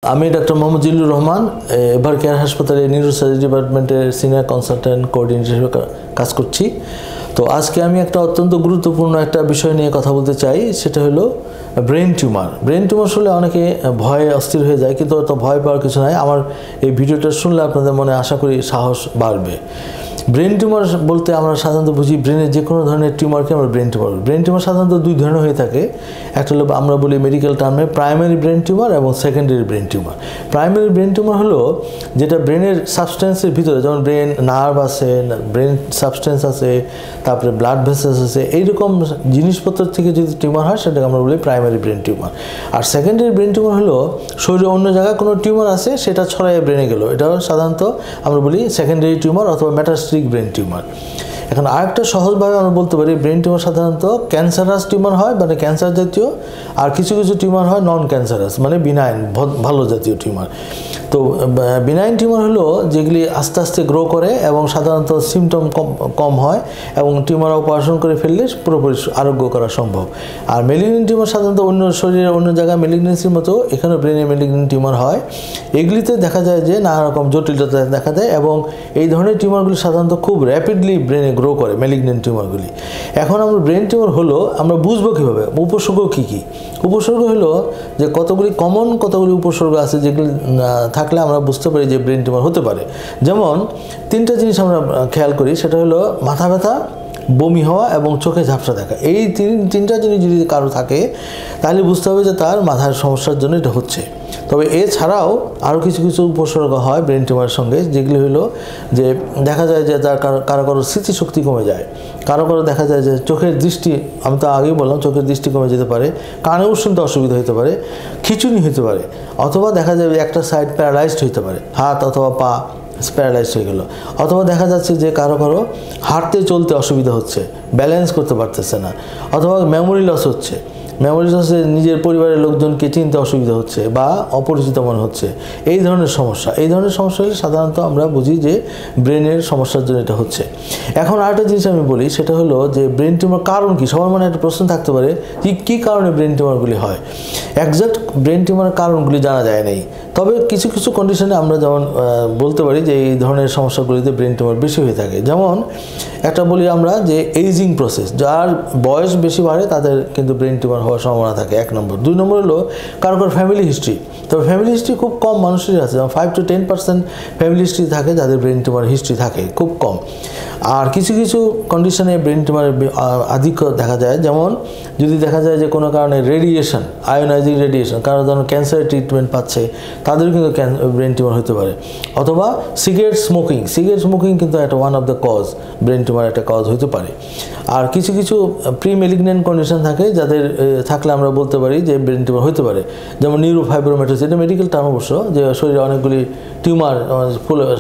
আমি doctor Mohammad Zillur Rahman ever care হাসপাতালে neurosurgery ডিপার্টমেন্টের সিনিয়র কনসালটেন্ট কোঅর্ডিনেটর হিসেবে কাজ করছি। তো আজকে আমি একটা অত্যন্ত গুরুত্বপূর্ণ একটা বিষয় নিয়ে কথা বলতে চাই, সেটা হলো ব্রেন টিউমার। ব্রেন টিউমার শুনলে অনেকে ভয়ে অস্থির হয়ে যায়, কিন্তু অত ভয় পাওয়ার কিছু নাই। আমার এই ভিডিওটা শুনলে আপনাদের মনে আশা করি সাহস বাড়বে। ব্রেন টিউমার বলতে আমরা সাধারণত বুঝি ব্রেনের যে কোনো ধরনের টিউমারকে আমরা ব্রেন টিউমার বলি। ব্রেন টিউমার সাধারণত দুই ধরনের হয়ে থাকে। একটা হলো আমরা বলি মেডিকেল টার্মে প্রাইমারি ব্রেন টিউমার এবং secondary brain tumour. Primary brain tumour হলো যেটা ব্রেনের সাবস্টেন্সের ভিতরে, যেমন ব্রেন নার্ভ আছে, ব্রেন সাবস্টেন্স আছে, তারপরে ব্লাড ভেসেলস আছে, এইরকম জিনিসপত্র থেকে যদি টিউমার হয় সেটাকে আমরা বলি প্রাইমারি ব্রেন টিউমার। আর সেকেন্ডারি ব্রেন টিউমার হলো শরীরে অন্য জায়গায় কোনো টিউমার আছে, সেটা ছড়াইয়ে ব্রেনে গেল, এটা সাধারণত আমরা বলি সেকেন্ডারি টিউমার অথবা মেটাস্টেটিক ব্রেন টিউমার। এখন আরেকটা সহজভাবে আমরা বলতে পারি, ব্রেন টিউমার সাধারণত ক্যান্সারাস টিউমার হয়, মানে ক্যান্সার জাতীয়, আর কিছু কিছু টিউমার হয় নন ক্যান্সারাস, মানে বিনাইন, ভালো জাতীয় টিউমার। তো বিনাইন টিউমার হলো যেগুলি আস্তে আস্তে গ্রো করে এবং সাধারণত সিমটম কম হয় এবং টিউমার অপারেশন করে ফেললে পুরোপুরি আরোগ্য করা সম্ভব। আর মেলিগন্যান্ট টিউমার সাধারণত অন্য শরীরের অন্য জায়গায় মেলিগন্যান্সির মতো এখানে ব্রেনে মেলিগন্যান্ট টিউমার হয়। এগুলিতে দেখা যায় যে নানা রকম জটিলতা দেখা দেয় এবং এই ধরনের টিউমারগুলি সাধারণত খুব র্যাপিডলি ব্রেনে গ্রো করে, মেলিগন্যান্ট টিউমারগুলি। এখন আমরা ব্রেন টিউমার হলো আমরা বুঝবো কীভাবে, উপসর্গ কী কী? উপসর্গ হলো যে কতগুলি উপসর্গ আছে যেগুলি থাকলে আমরা বুঝতে পারি যে ব্রেন টিউমার হতে পারে। যেমন তিনটা জিনিস আমরা খেয়াল করি, সেটা হলো মাথা ব্যথা, বমি হওয়া এবং চোখে ঝাপসা দেখা। এই তিনটা জিনিস যদি কারো থাকে তাহলে বুঝতে হবে যে তার মাথার সমস্যার জন্য এটা হচ্ছে। তবে এছাড়াও আরও কিছু কিছু উপসর্গ হয় ব্রেন টিউমারের সঙ্গে, যেগুলি হলো যে দেখা যায় যে তার কারো স্মৃতিশক্তি কমে যায়, কারো দেখা যায় যে চোখের দৃষ্টি, আমি তো আগেই বললাম চোখের দৃষ্টি কমে যেতে পারে, কানেও শুনতে অসুবিধা হতে পারে, খিঁচুনি হতে পারে, অথবা দেখা যাবে একটা সাইড প্যারালাইজড হতে পারে, হাত অথবা পা প্যারালাইজড হয়ে গেল, অথবা দেখা যাচ্ছে যে কারো হাঁটতে চলতে অসুবিধা হচ্ছে, ব্যালেন্স করতে পারতেছে না, অথবা মেমোরি লস হচ্ছে, নিজের পরিবারের লোকজনকে চিনতে অসুবিধা হচ্ছে বা অপরিচিত মনে হচ্ছে। এই ধরনের সমস্যা হলে সাধারণত আমরা বুঝি যে ব্রেনের সমস্যার জন্য এটা হচ্ছে। এখন আরেকটা জিনিস আমি বলি, সেটা হলো যে ব্রেন টিউমার কারণ কি? সবার মনে একটা প্রশ্ন থাকতে পারে যে কী কারণে ব্রেন টিউমারগুলি হয়। একজ্যাক্ট ব্রেন টিউমারের কারণগুলি জানা যায় নাই, তবে কিছু কিছু কন্ডিশনে আমরা যেমন বলতে পারি যে এই ধরনের সমস্যাগুলিতে ব্রেন টিউমার বেশি হয়ে থাকে। যেমন একটা বলি আমরা যে এইজিং প্রসেস, যার বয়স বেশি বাড়ে তাদের কিন্তু ব্রেন টিউমার হওয়ার সম্ভাবনা থাকে, 1 নম্বর। 2 নম্বর হলো কারো ফ্যামিলি হিস্ট্রি। তবে ফ্যামিলি হিস্ট্রি খুব কম মানুষেরই আছে, 5 to 10% ফ্যামিলি হিস্ট্রি থাকে যাদের ব্রেন টিউমার হিস্ট্রি থাকে, খুব কম। আর কিছু কিছু কন্ডিশনে ব্রেন টিউমারের আধিক্য দেখা যায়, যেমন যদি দেখা যায় যে কোনো কারণে রেডিয়েশন, আয়োনাইজিং রেডিয়েশন, কারো ধরুন ক্যান্সারের ট্রিটমেন্ট পাচ্ছে, তাদেরও কিন্তু ব্রেন টিউমার হতে পারে। অথবা সিগারেট স্মোকিং কিন্তু একটা one of the cause, brain tumour একটা কজ হতে পারে। আর কিছু কিছু প্রি মেলিগন্যান্ট কন্ডিশন থাকে যাদের থাকলে আমরা বলতে পারি যে ব্রেন টিউমার হতে পারে, যেমন নিউরোফাইব্রোমাটোসিস, এটা মেডিকেল টার্ম অবশ্য, যে শরীরে অনেকগুলি টিউমার,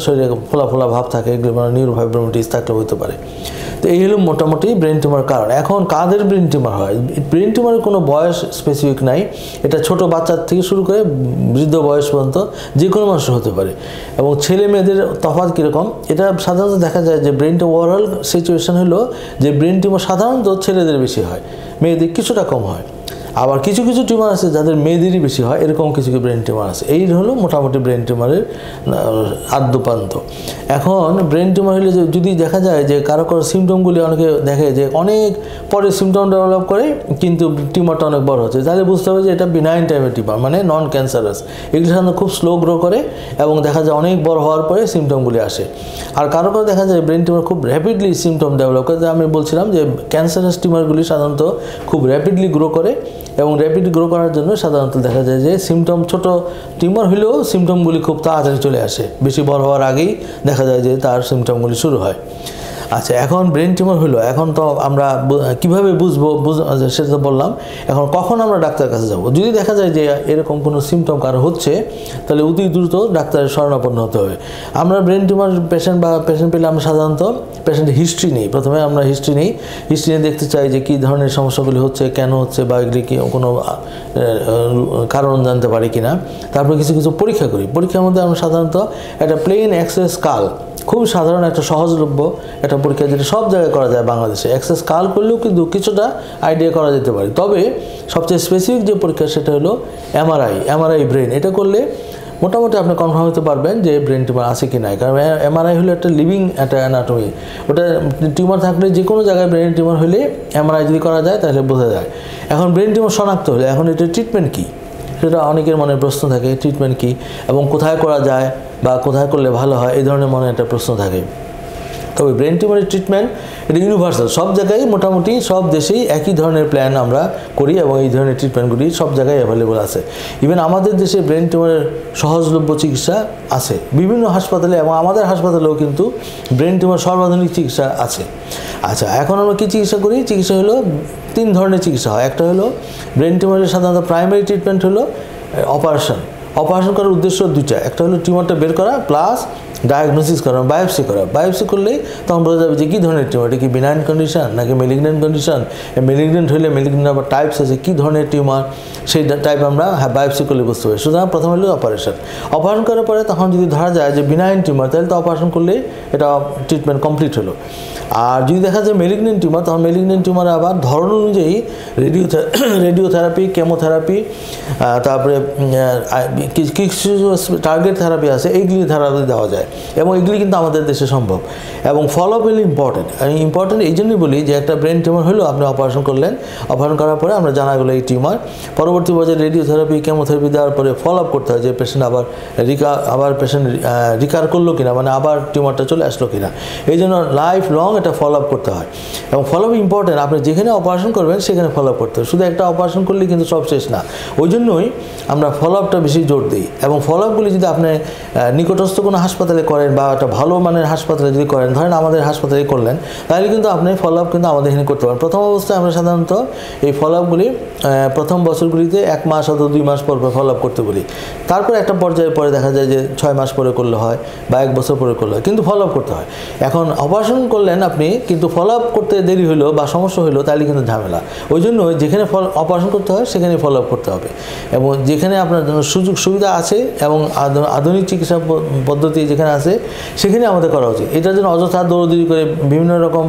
শরীরে ফোলা ভাব থাকে, এগুলো মানে নিউরোফাইব্রোমাটোসিস থাকলে হতে পারে। তো এই হলো মোটামুটি ব্রেন টিউমার কারণ। এখন কাদের ব্রেন টিউমার হয়? ব্রেন টিউমারের কোনো বয়স স্পেসিফিক নাই, এটা ছোট বাচ্চার থেকে শুরু করে বৃদ্ধ বয়স পর্যন্ত যে কোনো মানুষের হতে পারে। এবং ছেলে মেয়েদের তফাৎ কীরকম, এটা সাধারণত দেখা যায় যে ব্রেনটা ওভারঅল সিচুয়েশন হলো যে ব্রেন টিউমার সাধারণত ছেলেদের বেশি হয়, মেয়েদের কিছুটা কম হয়। আবার কিছু কিছু টিউমার আছে যাদের মেয়েদেরই বেশি হয়, এরকম কিছু ব্রেন টিউমার আছে। এই হলো মোটামুটি ব্রেন টিউমারের আদ্যপান্ত। এখন ব্রেন টিউমার হলে যদি দেখা যায় যে কারো সিমটমগুলি অনেকে দেখে যে অনেক পরে সিমটম ডেভেলপ করে কিন্তু টিউমারটা অনেক বড় হচ্ছে, তাহলে বুঝতে হবে যে এটা বিনাইন টাইপের টিউমার, মানে নন ক্যান্সারাস। এগুলি সাধারণত খুব স্লো গ্রো করে এবং দেখা যায় অনেক বড় হওয়ার পরে সিমটমগুলি আসে। আর কারো দেখা যায় ব্রেন টিউমার খুব র্যাপিডলি সিমটম ডেভেলপ করে। আমি বলছিলাম যে ক্যান্সারাস টিউমারগুলি সাধারণত খুব র্যাপিডলি গ্রো করে এবং র্যাপিড গ্রো করার জন্য সাধারণত দেখা যায় যে সিমটম, ছোট টিউমার হলেও সিমটমগুলি খুব তাড়াতাড়ি চলে আসে, বেশি বড় হওয়ার আগেই দেখা যায় যে তার সিমটমগুলি শুরু হয়। আচ্ছা, এখন ব্রেন টিউমার হলো, এখন তো আমরা কীভাবে বুঝবো সেটা তো বললাম। এখন কখন আমরা ডাক্তারের কাছে যাব? যদি দেখা যায় যে এরকম কোনো সিমটম কারো হচ্ছে, তাহলে অতি দ্রুত ডাক্তারের শরণাপন্ন হতে হবে। আমরা ব্রেন টিউমার পেশেন্ট পেলে আমরা সাধারণত পেশেন্টের হিস্ট্রি নিই। প্রথমে আমরা হিস্ট্রি নিয়ে দেখতে চাই যে কী ধরনের সমস্যাগুলি হচ্ছে, কেন হচ্ছে, বা এগুলি কি কোনো কারণ জানতে পারি কিনা। তারপরে কিছু কিছু পরীক্ষা করি। পরীক্ষার মধ্যে আমরা সাধারণত একটা প্লেন এক্স-রে স্কাল, খুব সাধারণ একটা সহজলভ্য একটা পরীক্ষা, যেটা সব জায়গায় করা যায় বাংলাদেশে। এক্স-রে স্কাল করলেও কিন্তু কিছুটা আইডিয়া করা যেতে পারে। তবে সবচেয়ে স্পেসিফিক যে পরীক্ষা সেটা হলো এমআরআই ব্রেন। এটা করলে মোটামুটি আপনি কনফার্ম হতে পারবেন যে ব্রেন টিউমার আছে কি নাই। কারণ এমআরআই হলো একটা লিভিং একটা অ্যানাটমি, ওটা টিউমার থাকলে যে কোনো জায়গায় ব্রেন টিউমার হলে এমআরআই যদি করা যায় তাহলে বোঝা যায়। এখন ব্রেন টিউমার শনাক্ত হলে এখন এটা ট্রিটমেন্ট কী, সেটা অনেকের মনে প্রশ্ন থাকে, ট্রিটমেন্ট কী এবং কোথায় করা যায় বা কোথায় করলে ভালো হয়, এই ধরনের মনে একটা প্রশ্ন থাকে। তবে ব্রেন টিউমারের ট্রিটমেন্ট এটা ইউনিভার্সাল, সব জায়গায় মোটামুটি সব দেশেই একই ধরনের প্ল্যান আমরা করি এবং এই ধরনের ট্রিটমেন্টগুলি সব জায়গায় অ্যাভেলেবল আছে। ইভেন আমাদের দেশে ব্রেন টিউমারের সহজলভ্য চিকিৎসা আছে বিভিন্ন হাসপাতালে, এবং আমাদের হাসপাতালেও কিন্তু ব্রেন টিউমার সর্বাধুনিক চিকিৎসা আছে। আচ্ছা, এখন আমরা কী চিকিৎসা করি? চিকিৎসা হলো 3 ধরনের চিকিৎসা হয়। একটা হলো ব্রেন টিউমারের সাধারণত প্রাইমারি ট্রিটমেন্ট হলো অপারেশন। অপারেশন করার উদ্দেশ্য 2টা, একটা হলো টিউমারটা বের করা প্লাস ডায়াগনোসিস করা, বায়োপসি করা। বায়োপসি করলেই তখন বোঝা যাবে যে কী ধরনের টিউমার, এটা কি বিনাইন কন্ডিশন নাকি মেলিগন্যান্ট কন্ডিশন, মেলিগন্যান্ট হলে মেলিগন্যান্ট আবার টাইপস আছে, কী ধরনের টিউমার সেই টাইপ আমরা বায়োপসি করলে বুঝতে পারি। সুতরাং প্রথমে হলো অপারেশন। অপারেশন করার পরে তখন যদি ধরা যায় যে বিনাইন টিউমার, তাহলে তো অপারেশন করলে এটা ট্রিটমেন্ট কমপ্লিট হলো। আর যদি দেখা যায় মেলিগন্যান্ট টিউমার, তখন মেলিগন্যান্ট টিউমার আবার ধরন অনুযায়ী রেডিওথেরাপি, কেমোথেরাপি, তারপরে কিছু টার্গেট থেরাপি আছে, এইগুলি থেরাপি দেওয়া যায় এবং এগুলি কিন্তু আমাদের দেশে সম্ভব। এবং ফলো আপ হলো ইম্পর্টেন্ট এই জন্যই বলি যে একটা ব্রেন টিউমার হলেও আপনি অপারেশন করলেন, অপারেশন করার পরে আমরা জানা গেলো এই টিউমার, পরবর্তী পর্যায়ে রেডিওথেরাপি, কেমোথেরাপি দেওয়ার পরে ফলো আপ করতে হয় যে পেশেন্ট আবার পেশেন্ট রিকার করলো কিনা, মানে আবার টিউমারটা চলে আসলো কিনা। এই জন্য লাইফ লং এটা ফলো আপ করতে হয় এবং ফলো আপ ইম্পর্টেন্ট। আপনি যেখানে অপারেশন করবেন সেখানে ফলো আপ করতে হয়, শুধু একটা অপারেশন করলে কিন্তু সব শেষ না। ওই জন্যই আমরা ফলো আপটা বেশি জোর দিই। এবং ফলো আপগুলি যদি আপনি নিকটস্থ কোনো হাসপাতালে করেন বা একটা ভালো মানের হাসপাতালে যদি করেন, ধরেন আমাদের হাসপাতালে করলেন, তাহলে কিন্তু আপনি ফলো আপ কিন্তু আমাদের এখানে করতে পারেন। প্রথম অবস্থায় আমরা সাধারণত এই ফলো আপগুলি প্রথম বছরগুলিতে 1 মাস অথবা 2 মাস পর ফলো আপ করতে বলি। তারপর একটা পর্যায়ে পরে দেখা যায় যে 6 মাস পরে করলে হয় বা 1 বছর পরে করলে হয়, কিন্তু ফলো আপ করতে হয়। এখন অপারেশন করলেন আপনি, কিন্তু ফলো আপ করতে দেরি হলো বা সমস্যা হলো, তাহলে কিন্তু ঝামেলা। ওই জন্য যেখানে অপারেশন করতে হয় সেখানে ফলো আপ করতে হবে এবং যেখানে আপনার জন্য সুযোগ সুবিধা আছে এবং আধুনিক চিকিৎসা পদ্ধতি যেখানে আছে সেখানে আমাদের করা উচিত। এটার জন্য অযথা দৌড়দৌড়ি করে বিভিন্ন রকম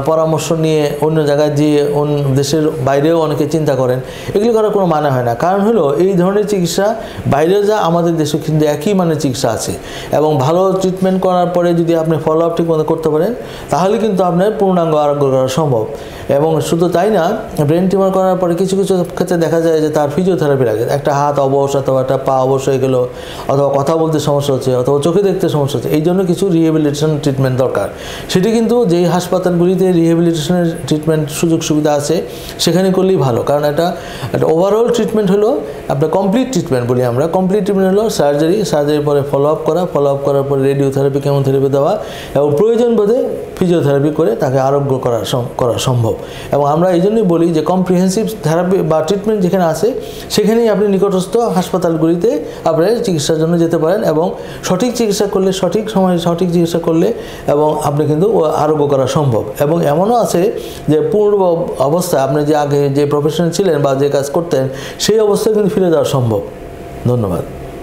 পরামর্শ নিয়ে অন্য জায়গায় যেয়ে অন্য দেশের বাইরেও অনেকে চিন্তা করেন, এগুলি করার কোনো মানে হয় না। কারণ হলো এই ধরনের চিকিৎসা বাইরে যা আমাদের দেশে কিন্তু একই মানের চিকিৎসা আছে এবং ভালো ট্রিটমেন্ট করার পরে যদি আপনি ফলো আপ ঠিক মতো করতে পারেন তাহলে কিন্তু আপনার পূর্ণাঙ্গ আরোগ্য করা সম্ভব। এবং শুধু তাই না, ব্রেন টিউমার করার পরে কিছু কিছু ক্ষেত্রে দেখা যায় যে তার ফিজিওথেরাপি লাগে, একটা হাত অবশ অথবা একটা পা অবশ হয়ে গেলো, অথবা কথা বলতে সমস্যা হচ্ছে, অথবা চোখে দেখতে সমস্যা হচ্ছে, এই জন্য কিছু রিহ্যাবিলিটেশন ট্রিটমেন্ট দরকার। সেটি কিন্তু যেই হাসপাতালগুলিতে রিহ্যাবিলিটেশনের ট্রিটমেন্ট সুযোগ সুবিধা আছে সেখানে করলেই ভালো। কারণ একটা ওভারঅল ট্রিটমেন্ট হলো আপনার কমপ্লিট ট্রিটমেন্ট বলি আমরা। কমপ্লিট ট্রিটমেন্ট হলো সার্জারির পরে ফলো আপ করার পরে রেডিওথেরাপি, কেমোথেরাপি দেওয়া এবং প্রয়োজন বোধে ফিজিওথেরাপি করে তাকে আরোগ্য করা সম্ভব। এবং আমরা এই জন্যই বলি যে কম্প্রিহেন্সিভ থেরাপি বা ট্রিটমেন্ট যেখানে আছে সেখানেই আপনি নিকটস্থ হাসপাতালগুলিতে আপনার চিকিৎসার জন্য যেতে পারেন এবং সঠিক চিকিৎসা করলে, সঠিক সময়ে সঠিক চিকিৎসা করলে এবং আপনি কিন্তু আরোগ্য করা সম্ভব। এবং এমনও আছে যে পূর্ব অবস্থায় আপনি যে আগে যে প্রফেশনে ছিলেন বা যে কাজ করতেন সেই অবস্থায় কিন্তু ফিরে যাওয়া সম্ভব। ধন্যবাদ।